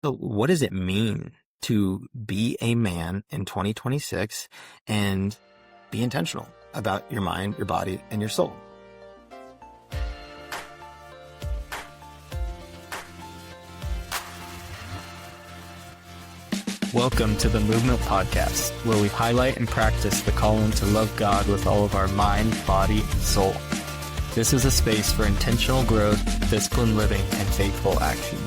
So what does it mean to be a man in 2026 and be intentional about your mind, your body, and your soul? Welcome to the Movement Podcast, where we highlight and practice the calling to love God with all of our mind, body, and soul. This is a space for intentional growth, disciplined living, and faithful action.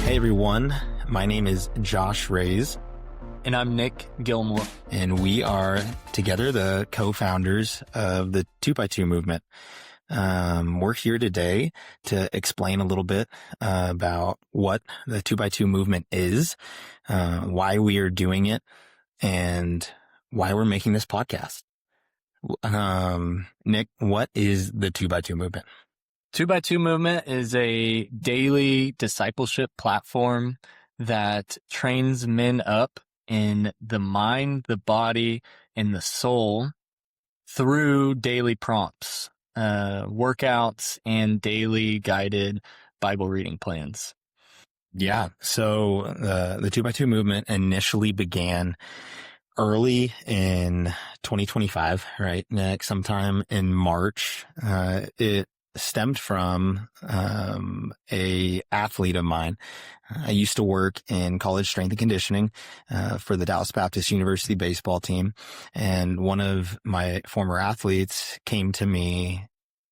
Hey everyone, my name is Josh Rays. And I'm Nick Gilmore. And we are together the co-founders of the 2x2 movement. We're here today to explain a little bit about what the 2x2 movement is, why we are doing it, and why we're making this podcast. Nick, what is the 2x2 movement? 2x2 movement is a daily discipleship platform that trains men up in the mind, the body, and the soul through daily prompts, workouts, and daily guided Bible reading plans. Yeah. So the 2x2 movement initially began early in 2025, right? Next, sometime in March. It stemmed from a athlete of mine. I used to work in college strength and conditioning for the Dallas Baptist University baseball team, and one of my former athletes came to me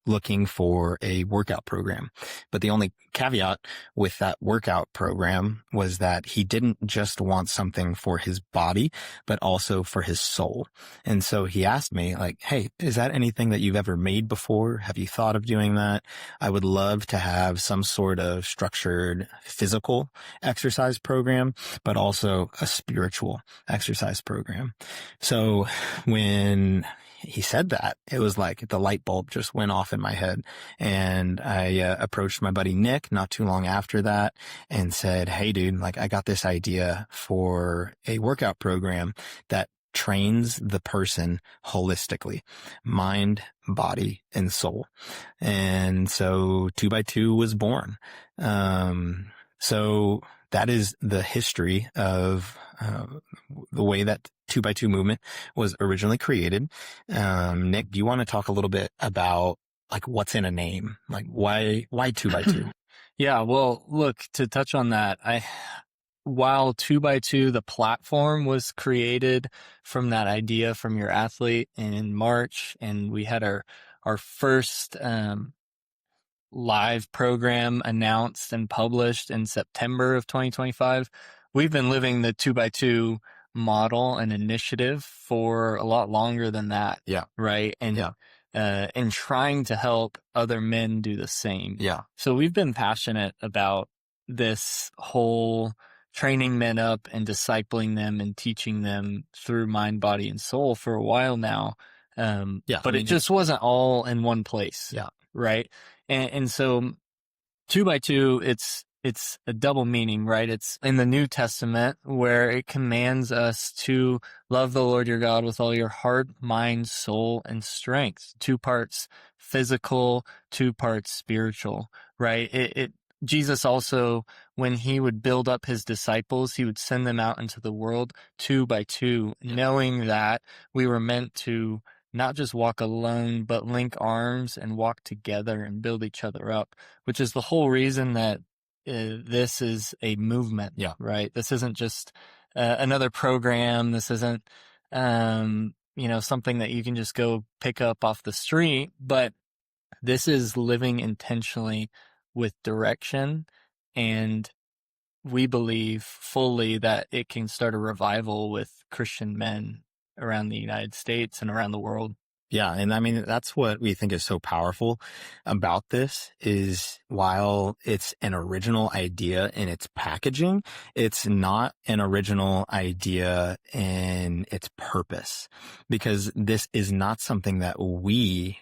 looking for a workout program. But the only caveat with that workout program was that he didn't just want something for his body, but also for his soul. And so he asked me, like, hey, is that anything that you've ever made before? Have you thought of doing that? I would love to have some sort of structured physical exercise program, but also a spiritual exercise program. So when he said that, it was like the light bulb just went off in my head. And I approached my buddy Nick not too long after that and said, hey dude, like I got this idea for a workout program that trains the person holistically, mind, body, and soul. And so 2x2 was born. So that is the history of the way that 2x2 movement was originally created. Nick, do you want to talk a little bit about like what's in a name? Like why 2x2? Yeah, well, look, to touch on that, while 2x2, the platform was created from that idea from your athlete in March, and we had our first live program announced and published in September of 2025. We've been living the 2x2 model and initiative for a lot longer than that. Yeah. Right. And, and trying to help other men do the same. Yeah. So we've been passionate about this whole training men up and discipling them and teaching them through mind, body, and soul for a while now. But it just wasn't all in one place. Yeah. Right. And so 2x2, it's a double meaning, right? It's in the New Testament where it commands us to love the Lord your God with all your heart, mind, soul, and strength. 2 parts physical, 2 parts spiritual, right? Jesus also, when he would build up his disciples, he would send them out into the world 2x2, knowing that we were meant to not just walk alone, but link arms and walk together and build each other up, which is the whole reason that this is a movement, right? This isn't just another program. This isn't, something that you can just go pick up off the street, but this is living intentionally with direction. And we believe fully that it can start a revival with Christian men around the United States and around the world. Yeah. And I mean, that's what we think is so powerful about this is while it's an original idea in its packaging, it's not an original idea in its purpose, because this is not something that we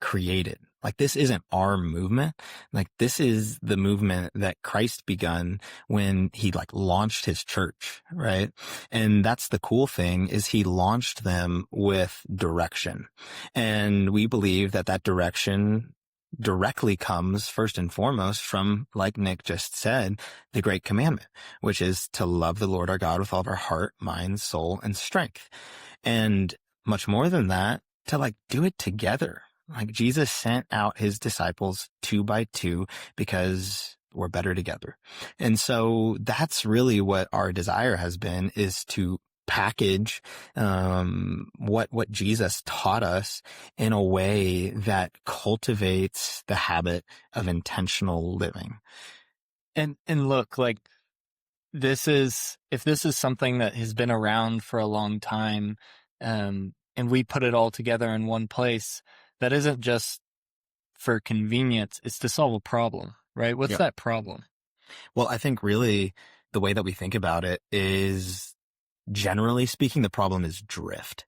created. Like, this isn't our movement. Like, this is the movement that Christ begun when he like launched his church, right? And that's the cool thing, is he launched them with direction. And we believe that that direction directly comes first and foremost from, like Nick just said, the great commandment, which is to love the Lord our God with all of our heart, mind, soul, and strength. And much more than that, to like do it together. Like, Jesus sent out his disciples 2 by 2 because we're better together. And so that's really what our desire has been, is to package what Jesus taught us in a way that cultivates the habit of intentional living. And look, like, if this is something that has been around for a long time, and we put it all together in one place, that isn't just for convenience, it's to solve a problem, right? What's Yeah. that problem? Well, I think really the way that we think about it is, generally speaking, the problem is drift.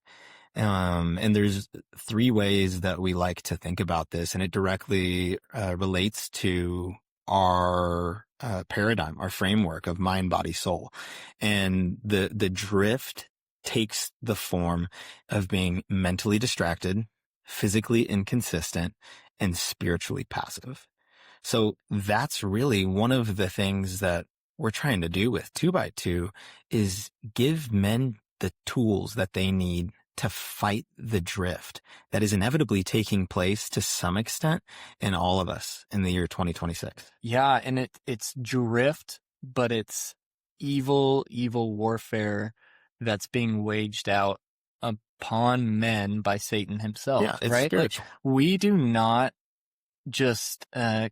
And there's 3 ways that we like to think about this, and it directly relates to our paradigm, our framework of mind, body, soul. And the drift takes the form of being mentally distracted, physically inconsistent, and spiritually passive. So that's really one of the things that we're trying to do with 2 by 2, is give men the tools that they need to fight the drift that is inevitably taking place to some extent in all of us in the year 2026. Yeah, and it's drift, but it's evil warfare that's being waged out upon men by Satan himself, Yeah, it's right? Like, spiritual. we do not just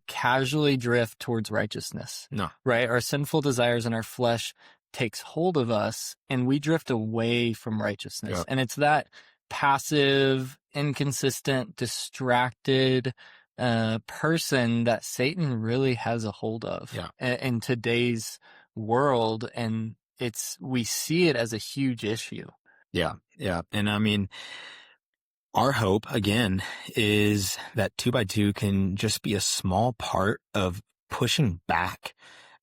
casually drift towards righteousness, No. right? Our sinful desires in our flesh takes hold of us, and we drift away from righteousness. Yeah. And it's that passive, inconsistent, distracted person that Satan really has a hold of Yeah. in today's world. And we see it as a huge issue. Yeah. Yeah. And I mean, our hope, again, is that 2 by 2 can just be a small part of pushing back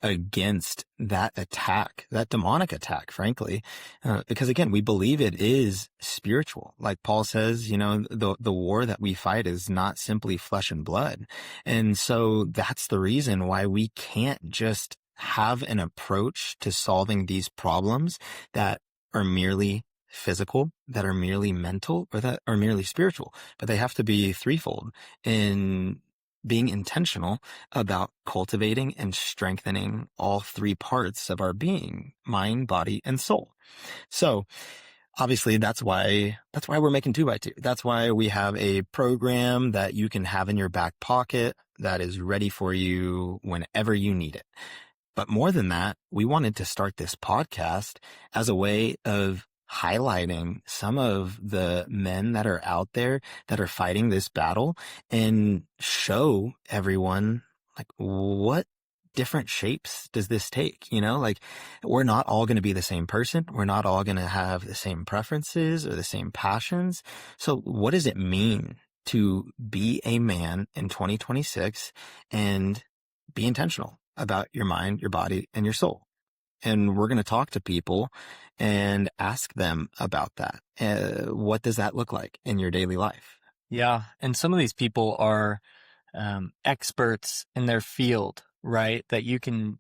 against that attack, that demonic attack, frankly, because again, we believe it is spiritual. Like Paul says, the war that we fight is not simply flesh and blood. And so that's the reason why we can't just have an approach to solving these problems that are merely physical, that are merely mental, or that are merely spiritual, but they have to be threefold in being intentional about cultivating and strengthening all 3 parts of our being: mind, body, and soul. So obviously that's why we're making 2 by 2. That's why we have a program that you can have in your back pocket that is ready for you whenever you need it. But more than that, we wanted to start this podcast as a way of highlighting some of the men that are out there that are fighting this battle, and show everyone, like, what different shapes does this take? Like, we're not all going to be the same person. We're not all going to have the same preferences or the same passions. So what does it mean to be a man in 2026 and be intentional about your mind, your body, and your soul? And we're going to talk to people and ask them about that. What does that look like in your daily life? Yeah. And some of these people are experts in their field, right? That you can,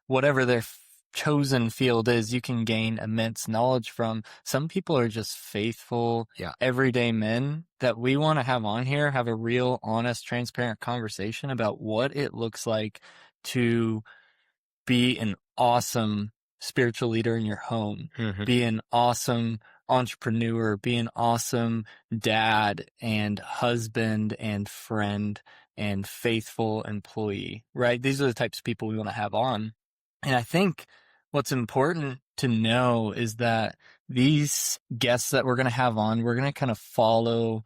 whatever their chosen field is, you can gain immense knowledge from. Some people are just faithful, everyday men that we want to have on here, have a real, honest, transparent conversation about what it looks like to be an awesome spiritual leader in your home, be an awesome entrepreneur, be an awesome dad and husband and friend and faithful employee, right? These are the types of people we want to have on. And I think what's important to know is that these guests that we're going to have on, we're going to kind of follow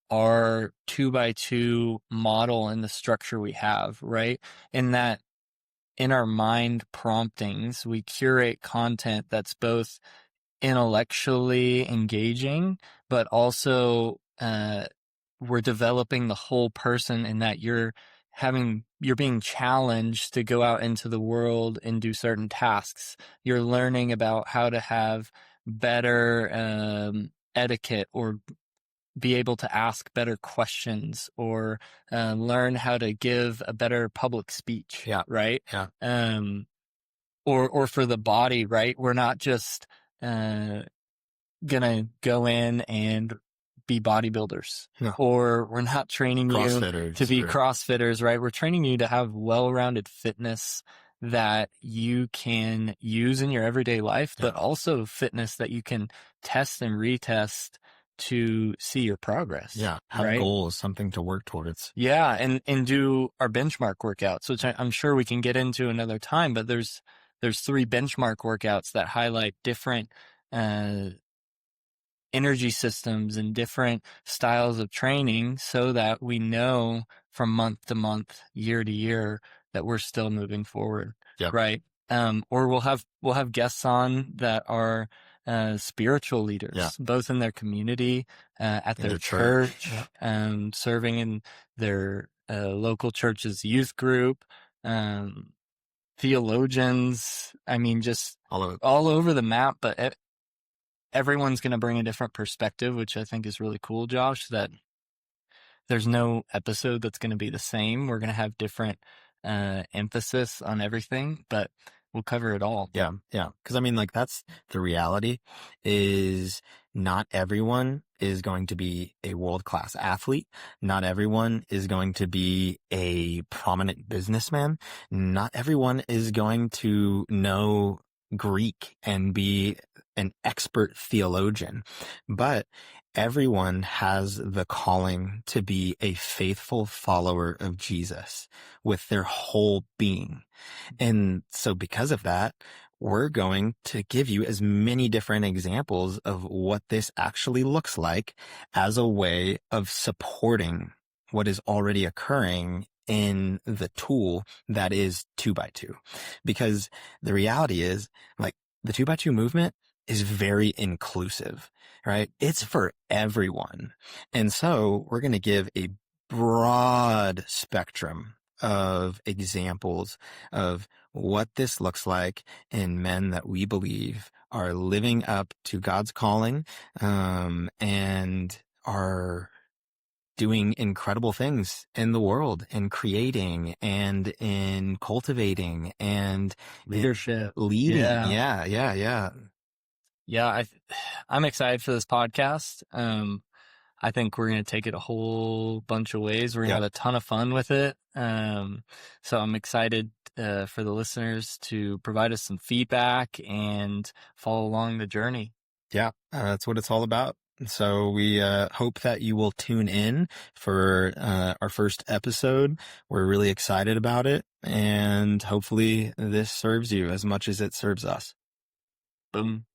our 2 by 2 model and the structure we have, right? In that, in our mind promptings, we curate content that's both intellectually engaging, but also we're developing the whole person, in that you're being challenged to go out into the world and do certain tasks. You're learning about how to have better etiquette, or be able to ask better questions, or learn how to give a better public speech, Yeah. right? Yeah. Or for the body, right? We're not just uh, gonna go in and be bodybuilders, No. or we're not training you to CrossFitters be or CrossFitters, right? We're training you to have well-rounded fitness that you can use in your everyday life, yeah. but also fitness that you can test and retest to see your progress, Yeah. Have right? goals, something to work towards. Yeah, and do our benchmark workouts, which I'm sure we can get into another time, but there's 3 benchmark workouts that highlight different uh energy systems and different styles of training, so that we know from month to month, year to year, that we're still moving forward. Yep. Right. Or we'll have guests on that are spiritual Yeah. leaders, both in their community, at In their their church. church, Yeah. serving in their local church's youth group, um, theologians. I mean, just All of it. all over the map, but everyone's going to bring a different perspective, which I think is really cool, Josh, that there's no episode that's going to be the same. We're going to have different emphasis on everything, but we'll cover it all. Yeah. Yeah. Cause I mean, like, that's the reality, is not everyone is going to be a world-class athlete. Not everyone is going to be a prominent businessman. Not everyone is going to know Greek and be an expert theologian, but everyone has the calling to be a faithful follower of Jesus with their whole being. And so because of that, we're going to give you as many different examples of what this actually looks like as a way of supporting what is already occurring in the tool that is 2x2. Because the reality is, like, the 2x2 movement is very inclusive, right? It's for everyone. And so we're going to give a broad spectrum of examples of what this looks like in men that we believe are living up to God's calling, and are doing incredible things in the world, in creating and in cultivating and Leadership. leading. Yeah. Yeah. Yeah. I'm excited for this podcast. I think we're going to take it a whole bunch of ways. We're going to Yeah. have a ton of fun with it. So I'm excited for the listeners to provide us some feedback and follow along the journey. Yeah, that's what it's all about. So we hope that you will tune in for our first episode. We're really excited about it, and hopefully this serves you as much as it serves us. Boom.